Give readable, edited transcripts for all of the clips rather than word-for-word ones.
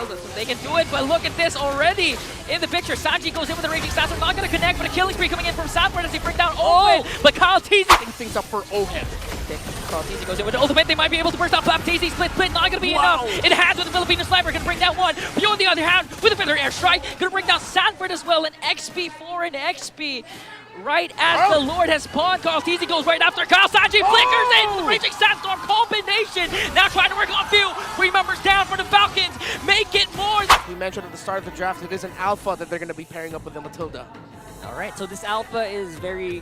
Matilda, so they can do it, but look at this already in the picture. Sanji goes in with the Raging Sandstorm, not going to connect, but a killing spree coming in from Sanford as they bring down Owen, but Kyle Teasy things up for Owen. Okay, Kyle Teasy goes in with the ultimate, they might be able to burst out Flap. Teasy split, not going to be enough. It has with the Filipino Sniper, going to bring down one. Pio on the other hand, with a feather airstrike, going to bring down Sanford as well, and XP4 and XP. Right as the Lord has pawned, Kyle Teasy goes right after Kyle. Sanji flickers in, Raging Sandstorm combination. Now trying to work on few. 3 members down for the Falcons. Make it more. We mentioned at the start of the draft, it is an alpha that they're going to be pairing up with the Matilda. All right, so this alpha is very...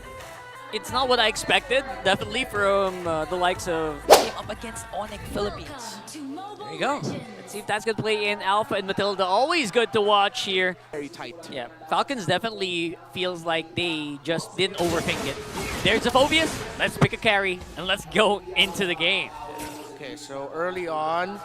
It's not what I expected, definitely from the likes of... Came up against Onyx Philippines. There you go. Let's see if that's going to play in Alpha and Matilda. Always good to watch here. Very tight. Yeah, Falcons definitely feels like they just didn't overthink it. There's a Phobius. Let's pick a carry and let's go into the game. Okay, so early on,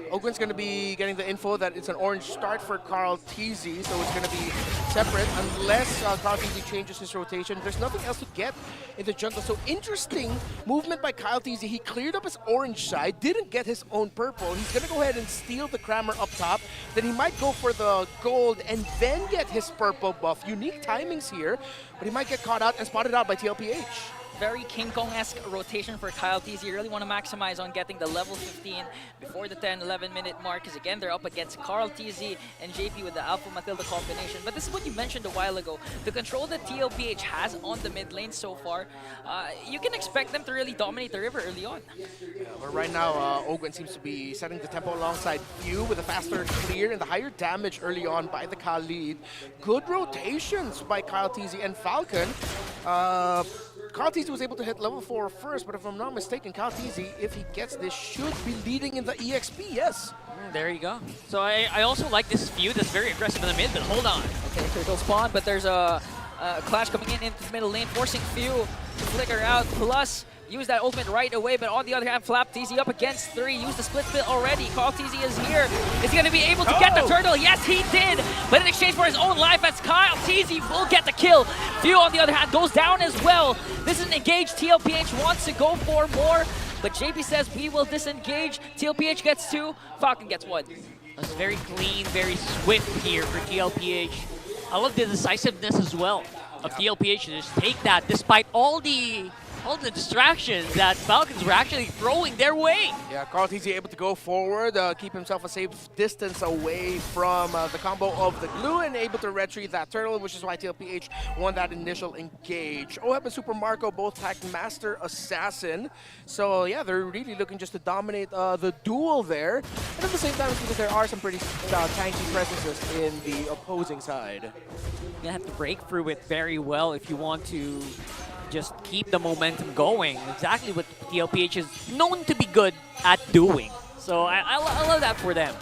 Ogwen's going to be getting the info that it's an orange start for Carl Teasy, so it's going to be separate unless Carl Teasy changes his rotation. There's nothing else to get in the jungle. So interesting movement by Kyle Teasy. He cleared up his orange side, didn't get his own purple. He's going to go ahead and steal the Crammer up top. Then he might go for the gold and then get his purple buff. Unique timings here, but he might get caught out and spotted out by TLPH. Very King Kong-esque rotation for Kyle Teasy. You really want to maximize on getting the level 15 before the 10-11 minute mark, because again, they're up against Carl Teasy and JP with the Alpha Matilda combination. But this is what you mentioned a while ago. The control that TLPH has on the mid lane so far, you can expect them to really dominate the river early on. Yeah, but right now, Ogwen seems to be setting the tempo alongside Few with a faster clear and the higher damage early on by the Khalid. Good rotations by Kyle Teasy and Falcon. Kyle Teasy was able to hit level 4 first, but if I'm not mistaken, Kyle Teasy, if he gets this, should be leading in the EXP, yes. There you go. So I also like this Few that's very aggressive in the mid, but hold on. Okay, turtle spawn, but there's a clash coming into the middle lane, forcing Few to flicker out, plus use that ultimate right away, but on the other hand, Flap Teasy up against 3, use the split fit already. Carl Teasy is here. Is he going to be able to get the turtle? Yes, he did, but in exchange for his own life, as Kyle Teasy will get the kill. Few, on the other hand, goes down as well. This is an engage. TLPH wants to go for more, but JP says we will disengage. TLPH gets 2, Falcon gets 1. That's very clean, very swift here for TLPH. I love the decisiveness as well of TLPH to just take that despite all the distractions that Falcons were actually throwing their way. Yeah, Carl Teasy able to go forward, keep himself a safe distance away from the combo of the glue and able to retrieve that turtle, which is why TLPH won that initial engage. Oheb and Super Marco both hacked Master Assassin. So yeah, they're really looking just to dominate the duel there. And at the same time, there are some pretty tanky presences in the opposing side. You're gonna have to break through it very well if you want to just keep the momentum going. Exactly what TLPH is known to be good at doing. So I love that for them.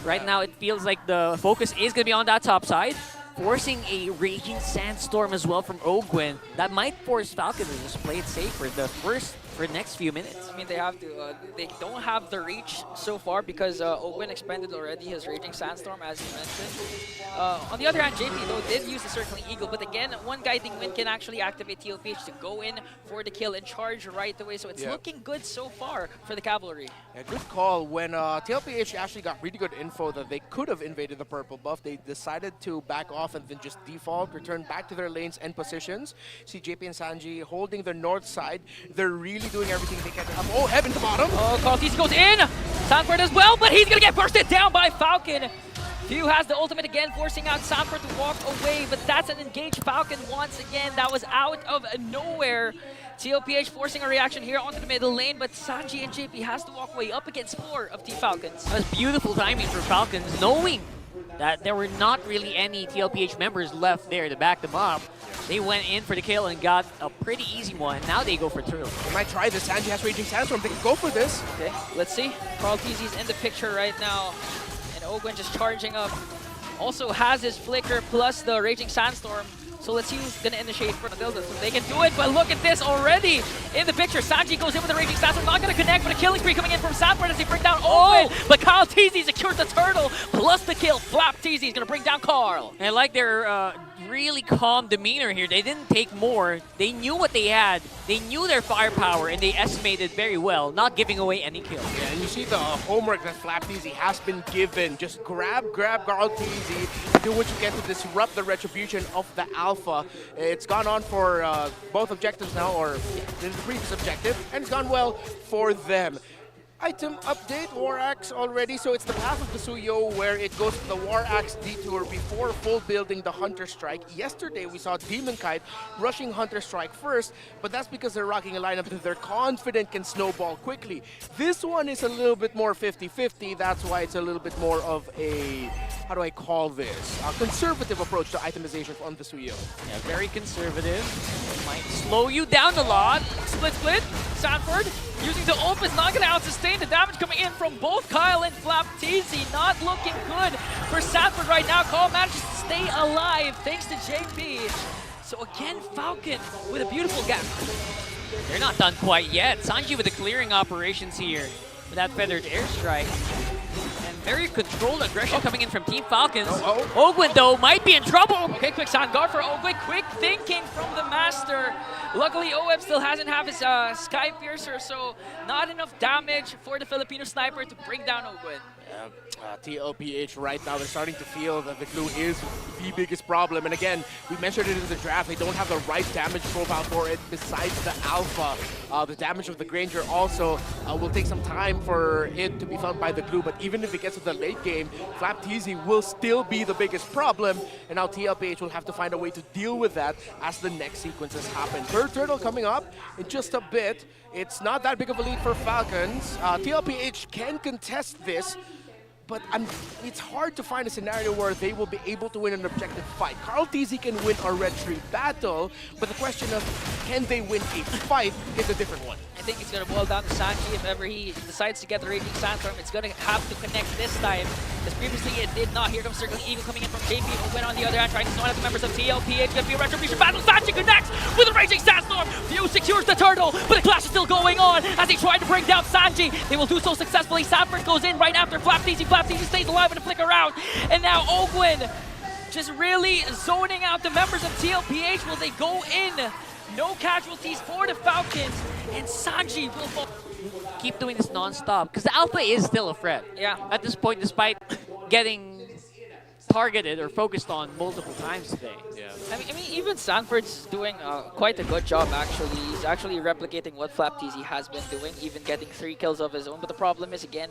Right now, it feels like the focus is going to be on that top side, forcing a Raging Sandstorm as well from Ogwen. That might force Falcon to just play it safe for the next few minutes. I mean, they have to. They don't have the reach so far because Ogwen expended already his Raging Sandstorm, as you mentioned. On the other hand, JP though did use the Circling Eagle, but again, one guiding wind can actually activate TLPH to go in for the kill and charge right away. So it's looking good so far for the Cavalry. Yeah, good call. When TLPH actually got really good info that they could have invaded the purple buff, they decided to back off and then just default, return back to their lanes and positions. See JP and Sanji holding the north side. They're really doing everything they can to have. Oh, heaven to bottom. Oh, Carl Teasy goes in. Sanford as well, but he's going to get bursted down by Falcon. Few has the ultimate again, forcing out Sanford to walk away, but that's an engaged Falcon once again. That was out of nowhere. TLPH forcing a reaction here onto the middle lane, but Sanji and JP has to walk away up against 4 of Team Falcons. That was beautiful timing for Falcons, knowing that there were not really any TLPH members left there to back them up. They went in for the kill and got a pretty easy one. Now they go for turtle. They might try this. Sanji has Raging Sandstorm. They can go for this. Okay, let's see. Carl Teasy's in the picture right now. And Ogwen just charging up. Also has his Flicker plus the Raging Sandstorm So let's see who's going to initiate for Matilda. So they can do it, but look at this already in the picture. Sanji goes in with the Raging Sandstorm, not going to connect, but a killing spree coming in from Sanford as they bring down Owen. But Kyle TZ secures the turtle, plus the kill. Flap TZ is going to bring down Carl. And I like their really calm demeanor here. They didn't take more. They knew what they had. They knew their firepower, and they estimated very well, not giving away any kills. Yeah, and you see the homework that Flap TZ has been given. Just grab Carl TZ, do what you can to disrupt the retribution of the Alpha. It's gone on for both objectives now, or the previous objective, and it's gone well for them. Item update, War Axe already, so it's the path of the Suyo where it goes to the War Axe detour before full building the Hunter Strike. Yesterday we saw Demon Kite rushing Hunter Strike first, but that's because they're rocking a lineup that they're confident can snowball quickly. This one is a little bit more 50-50, that's why it's a little bit more of a, how do I call this, a conservative approach to itemization on the Suyo. Yeah, very conservative. It might slow you down a lot. Split. Sanford using the ult is not going to out-sustain the damage coming in from both Kyle and Flap TZ. Not looking good for Sanford right now. Carl manages to stay alive thanks to JP. So again, Falcon with a beautiful gap. They're not done quite yet. Sanji with the clearing operations here with that feathered airstrike. And very controlled aggression coming in from Team Falcons. Ogwin, though, might be in trouble. Okay, quick sound guard for Ogwin. Quick thinking from the Master. Luckily, OM still hasn't have his Sky Piercer, so not enough damage for the Filipino sniper to bring down Ogwin. TLPH right now, they're starting to feel that the glue is the biggest problem. And again, we mentioned it in the draft, they don't have the right damage profile for it besides the Alpha. The damage of the Granger also will take some time for it to be felt by the glue, but even if it gets to the late game, Flap TZ will still be the biggest problem. And now TLPH will have to find a way to deal with that as the next sequences happen. Bird Turtle coming up in just a bit. It's not that big of a lead for Falcons. TLPH can contest this, but it's hard to find a scenario where they will be able to win an objective fight. Carl TZ can win a red tree battle, but the question of can they win a fight is a different one. I think it's going to boil down to Sanji. If ever he decides to get the Raging Sandstorm, it's going to have to connect this time. Because previously it did not. Here comes Circling Eagle coming in from JP, who went on the other hand, trying to zone out the members of TLPH. Going to be a retribution battle. Sanji connects with the Raging Sandstorm. Fuse secures the turtle, but the clash is still going on as they try to bring down Sanji. They will do so successfully. Sanford goes in right after Flap TZ. Flap TZ stays alive in a flicker out. And now Ogwin just really zoning out the members of TLPH. Will they go in? No casualties for the Falcons, and Sanji will fall. Keep doing this non-stop, because the Alpha is still a threat. Yeah. At this point, despite getting targeted or focused on multiple times today. Yeah. I mean, even Sanford's doing quite a good job, actually. He's actually replicating what Flap TZ has been doing, even getting 3 kills of his own. But the problem is, again,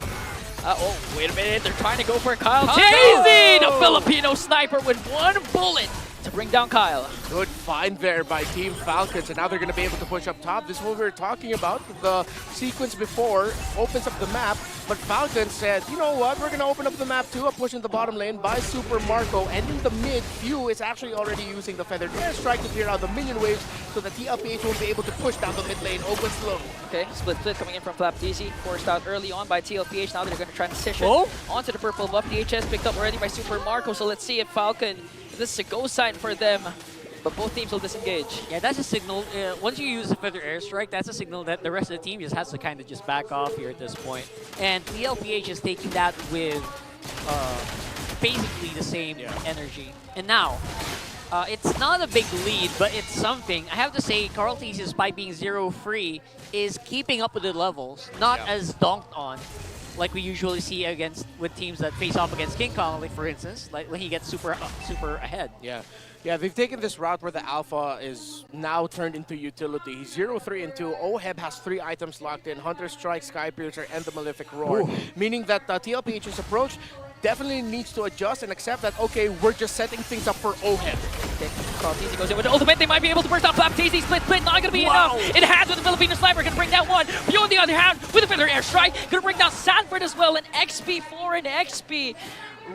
oh, wait a minute. They're trying to go for Kyle TZ, the Filipino sniper with 1 bullet to bring down Kyle. Good find there by Team Falcons, and now they're going to be able to push up top. This is what we were talking about. The sequence before opens up the map, but Falcons said, you know what, we're going to open up the map too. A push in the bottom lane by Super Marco, and in the mid, Few is actually already using the feathered airstrike to clear out the minion waves so that TLPH won't be able to push down the mid lane. Open slow. Okay, split coming in from Flap TZ, forced out early on by TLPH. Now they're going to transition onto the purple buff. DHS picked up already by Super Marco, so let's see if Falcon, if this is a go sign for them. But both teams will disengage. Yeah, that's a signal. Once you use the feather airstrike, that's a signal that the rest of the team just has to kind of just back off here at this point. And TLPH is taking that with basically the same energy. And now, it's not a big lead, but it's something. I have to say, Carl TZ, despite being 0-free, is keeping up with the levels, not as donked on like we usually see with teams that face off against King Kong, like for instance, like when he gets super ahead. Yeah, they've taken this route where the Alpha is now turned into utility. He's 0-3 and 2. Oheb has 3 items locked in: Hunter Strike, Sky Piercer, and the Malefic Roar. Meaning that TLPH's approach definitely needs to adjust and accept that, okay, we're just setting things up for Oheb. Okay, Carl TZ goes in with the ultimate. They might be able to burst out Flap TZ. Split, not going to be enough. It has with the Filipino sniper, going to bring down 1. Few on the other hand, with a feather airstrike, going to bring down Sanford as well. An XP for an XP.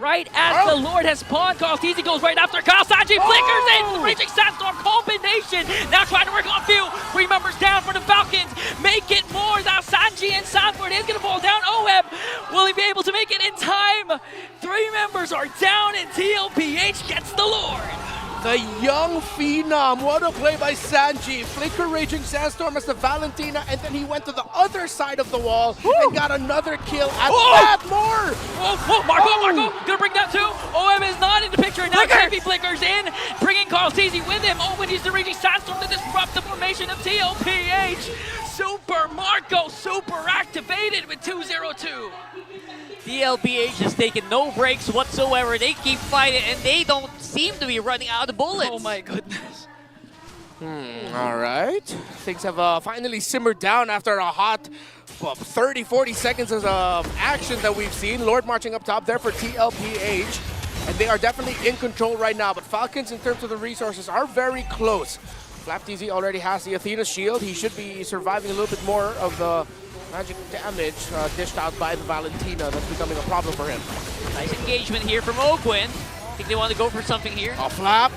Right as the Lord has spawned, Carl TZ goes right after Kyle. Sanji flickers in the Raging Sandstorm combination. Now trying to work on Few. 3 members down for the Falcons. Make it more. Now Sanji and Sanford is going to fall down. Oheb, will he be able to make it in time? 3 members are down and TLPH gets the Lord. The young phenom. What a play by Sanji. Flicker Raging Sandstorm as the Valentina, and then he went to the other side of the wall and got another kill at that more. Marco, gonna bring that too. OM is not in the picture, and now JP Flicker's in, bringing Carl TZ with him. Owen uses the Raging Sandstorm to disrupt the formation of TLPH. Super Marco, super activated with 2-0-2. TLPH has taken no breaks whatsoever. They keep fighting, and they don't seem to be running out of bullets. Oh my goodness. All right. Things have finally simmered down after a hot 30-40 seconds of action that we've seen. Lord marching up top there for TLPH. And they are definitely in control right now. But Falcons, in terms of the resources, are very close. FlapTZ already has the Athena shield. He should be surviving a little bit more of the magic damage dished out by the Valentina. That's becoming a problem for him. Nice engagement here from Oquin. I think they want to go for something here. A Flap.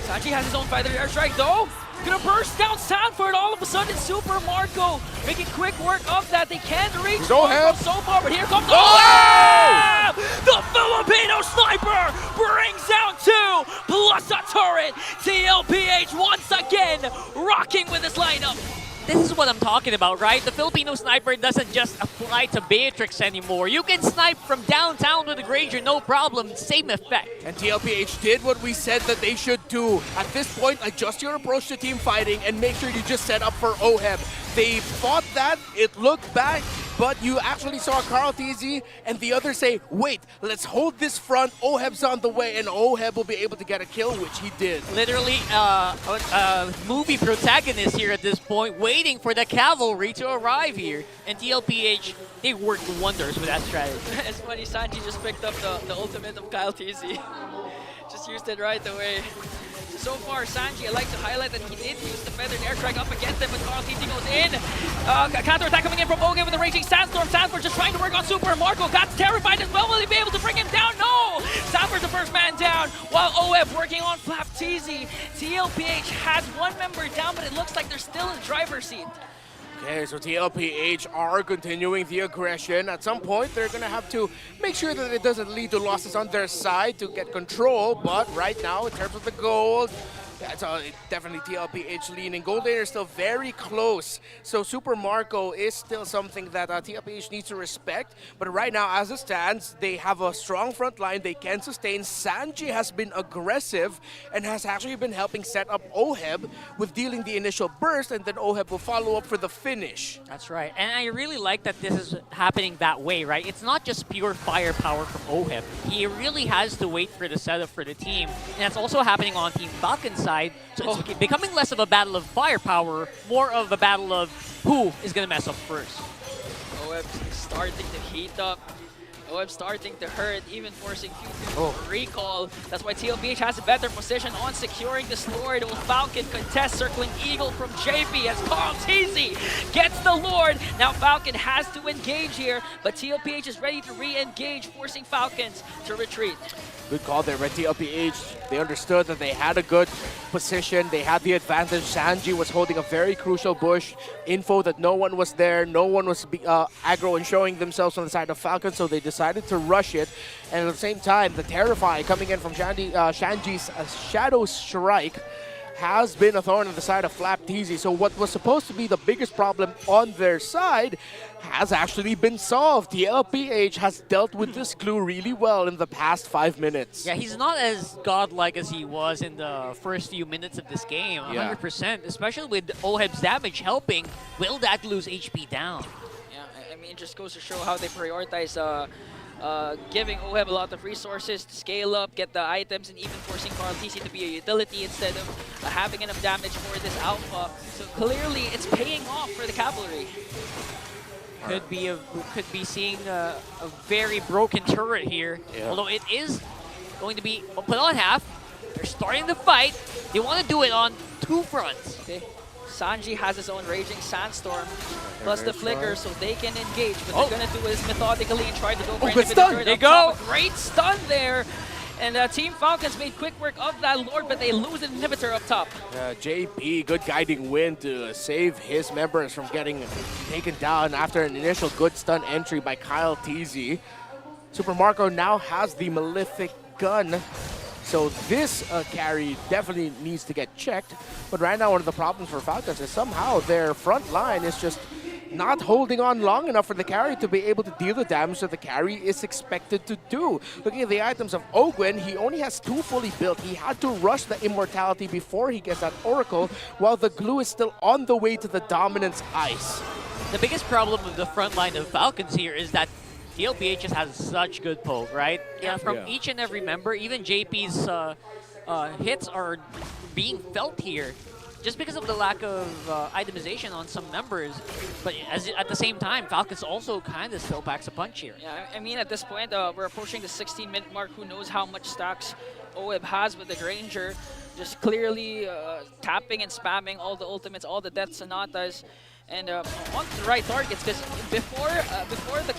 Sanji has his own fighter airstrike though. Gonna burst down Sanford all of a sudden. Super Marco making quick work of that. They can't reach Marco so far, but here comes OM! The Filipino sniper brings down 2 plus a turret. TLPH once again rocking with his lineup. This is what I'm talking about, right? The Filipino sniper doesn't just apply to Beatrix anymore. You can snipe from downtown with a Granger, no problem, same effect. And TLPH did what we said that they should do. At this point, adjust your approach to team fighting and make sure you just set up for OHEB. They fought that, it looked bad, but you actually saw Carl TZ and the others say, wait, let's hold this front, OHEB's on the way, and OHEB will be able to get a kill, which he did. Literally a movie protagonist here at this point, waiting for the cavalry to arrive here. And TLPH, they worked wonders with that strategy. It's funny, Sanji just picked up the ultimate of Kyle TZ. Just used it right away. So far, Sanji, I'd like to highlight that he did use the feathered airstrike up against him, but Carl TZ goes in. Counter-attack coming in from Bogan with the Raging Sandstorm. Sanford just trying to work on Super Marco. Got terrified as well. Will he be able to bring him down? No! Sanford's the first man down, while OF working on Flap TZ. TLPH has one member down, but it looks like they're still in the driver's seat. Okay, so TLPH are continuing the aggression. At some point, they're going to have to make sure that it doesn't lead to losses on their side to get control. But right now, in terms of the gold, that's definitely TLPH leaning. Gold laner is still very close. So Super Marco is still something that TLPH needs to respect. But right now, as it stands, they have a strong front line. They can sustain. Sanji has been aggressive and has actually been helping set up OHEB with dealing the initial burst, and then OHEB will follow up for the finish. That's right. And I really like that this is happening that way, right? It's not just pure firepower from OHEB. He really has to wait for the setup for the team. And that's also happening on Team Falcon's side. So it's becoming less of a battle of firepower, more of a battle of who is going to mess up first. OF starting to heat up. OF starting to hurt, even forcing Q2 to recall. That's why TLPH has a better position on securing this Lord. Will Falcon contest circling Eagle from JP as Carl TZ gets the Lord. Now Falcon has to engage here, but TLPH is ready to re-engage, forcing Falcons to retreat. Good call there by TLPH. They understood that they had a good position. They had the advantage. Sanji was holding a very crucial bush. Info that no one was there. No one was aggro and showing themselves on the side of Falcon, so they decided to rush it. And at the same time, the Terrify coming in from Shanji's Shadow Strike has been a thorn on the side of FlapTZ. So what was supposed to be the biggest problem on their side has actually been solved. The TLPH has dealt with this clue really well in the past 5 minutes. Yeah, he's not as godlike as he was in the first few minutes of this game, 100%, especially with OHEB's damage helping. Will that lose HP down? Yeah, I mean, it just goes to show how they prioritize giving OHEB a lot of resources to scale up, get the items, and even forcing Carl TZ to be a utility instead of having enough damage for this alpha. So clearly, it's paying off for the cavalry. Could be seeing a very broken turret here. Yeah. Although it is going to be put on half. They're starting the fight. They want to do it on 2 fronts. Okay. Sanji has his own Raging Sandstorm plus the Flicker, so they can engage. But they're going to do this methodically and try to go for good stun. There you go. Great stun there. And Team Falcons made quick work of that Lord, but they lose an inhibitor up top. JP, good guiding win to save his members from getting taken down after an initial good stun entry by Kyle TZ. Super Marco now has the Malefic gun. So this carry definitely needs to get checked. But right now, one of the problems for Falcons is somehow their front line is just not holding on long enough for the carry to be able to deal the damage that the carry is expected to do. Looking at the items of Ogwen, he only has 2 fully built. He had to rush the Immortality before he gets that Oracle, while the glue is still on the way to the Dominance Ice. The biggest problem with the front line of Falcons here is that TLPH just has such good poke, right? Yeah, from each and every member, even JP's hits are being felt here. Just because of the lack of itemization on some members, but at the same time, Falcons also kind of still packs a punch here. Yeah, I mean, at this point, we're approaching the 16-minute mark. Who knows how much stacks OEB has with the Granger. Just clearly tapping and spamming all the ultimates, all the Death Sonatas, and on the right targets, because before the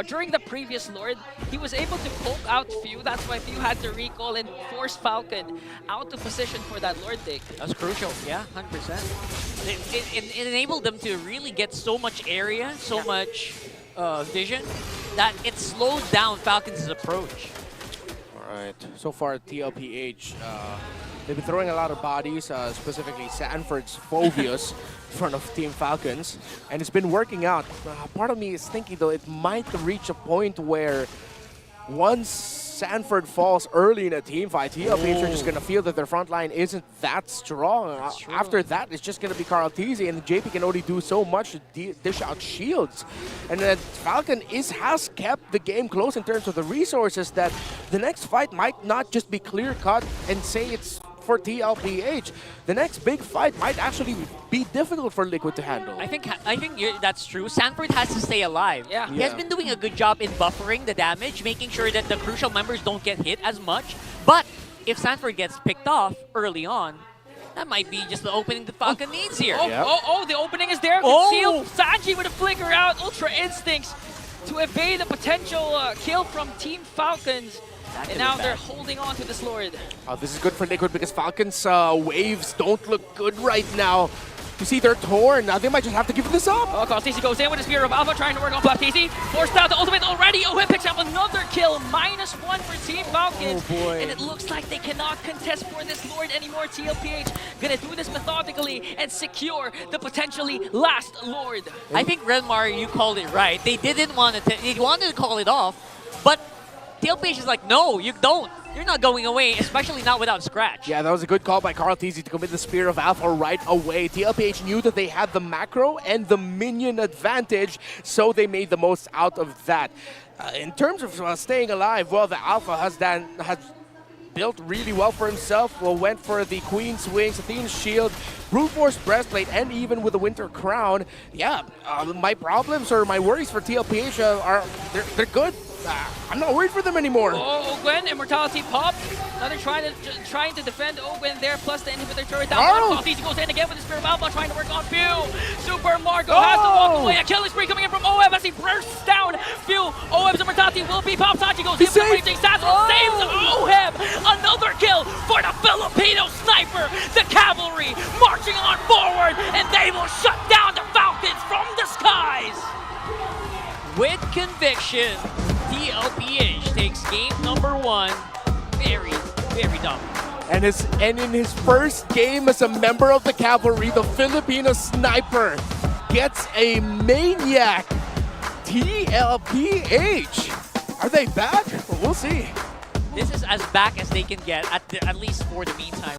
during the previous Lord, he was able to poke out Few. That's why Few had to recall and force Falcon out of position for that Lord take. That's crucial, yeah, 100%. It enabled them to really get so much area, so much vision, that it slowed down Falcons' approach. Alright, so far TLPH, they've been throwing a lot of bodies, specifically Sanford's Phobius in front of Team Falcons, and it's been working out. Part of me is thinking though it might reach a point where once Sanford falls early in a team fight, TLPH are just going to feel that their front line isn't that strong. After that, it's just going to be karl'TZ, and JP can only do so much to dish out shields. And then Falcon has kept the game close in terms of the resources, that the next fight might not just be clear-cut and say it's for TLPH. The next big fight might actually be difficult for Liquid to handle. I think that's true. Sanford has to stay alive. Yeah. He has been doing a good job in buffering the damage, making sure that the crucial members don't get hit as much. But if Sanford gets picked off early on, that might be just the opening the Falcon needs here. The opening is there. Concealed. Sanji with a flicker out. Ultra Instincts to evade a potential kill from Team Falcons. And now they're holding on to this Lord. This is good for Liquid because Falcons' waves don't look good right now. You see, they're torn. Now they might just have to give this up. karl'TZ goes in with his Spear of Alpha, trying to work on FLCN. Forced out the ultimate already. OEB picks up another kill. -1 for Team Falcons. Oh boy. And it looks like they cannot contest for this Lord anymore. TLPH gonna do this methodically and secure the potentially last Lord. I think Redmar, you called it right. They didn't want to. They wanted to call it off, but TLPH is like, no, you don't. You're not going away, especially not without Scratch. Yeah, that was a good call by karl'TZ to commit the Spear of Alpha right away. TLPH knew that they had the macro and the minion advantage, so they made the most out of that. In terms of staying alive, well, the Alpha has built really well for himself. Well, went for the Queen's Wings, Athene's Shield, Brute Force Breastplate, and even with the Winter Crown. Yeah, my problems or my worries for TLPH are they're good. I'm not worried for them anymore. Oh, Ogwen, Immortality popped. Now they're trying to defend Ogwen there, plus the inhibitor turret down. karl'TZ goes in again with the Spear of Alpha, trying to work on Few. Super Marco has to walk away. A killing spree coming in from OEB as he bursts down Few. OEB's Immortality will be popped. Sanji goes in for raging. Sassel saves OEB. Another kill for the Filipino sniper. The cavalry marching on forward, and they will shut down the Falcons from the skies. With conviction, TLPH takes game number 1. Very, very dominant. And in his first game as a member of the cavalry, the Filipino sniper gets a maniac. TLPH. Are they back? We'll see. This is as back as they can get, at least for the meantime.